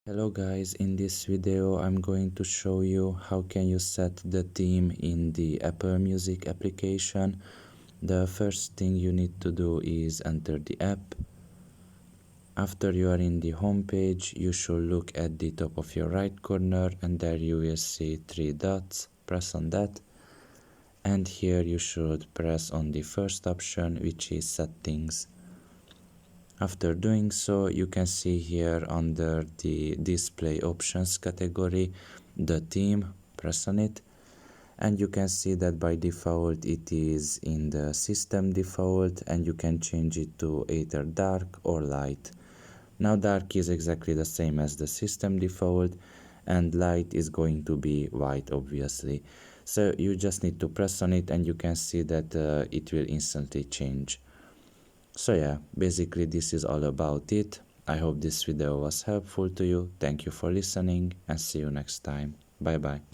Hello guys, in this video I'm going to show you how can you set the theme in the Apple Music application. The first thing you need to do is enter the app. After you are in the home page, you should look at the top of your right corner and there you will see three dots. Press on that and here you should press on the first option, which is settings. After doing so, you can see here under the display options category the theme. Press on it and you can see that by default it is in the system default and you can change it to either dark or light. Now dark is exactly the same as the system default and light is going to be white, obviously. So you just need to press on it and you can see that it will instantly change. So yeah, basically this is all about it. I hope this video was helpful to you. Thank you for listening and see you next time. Bye bye.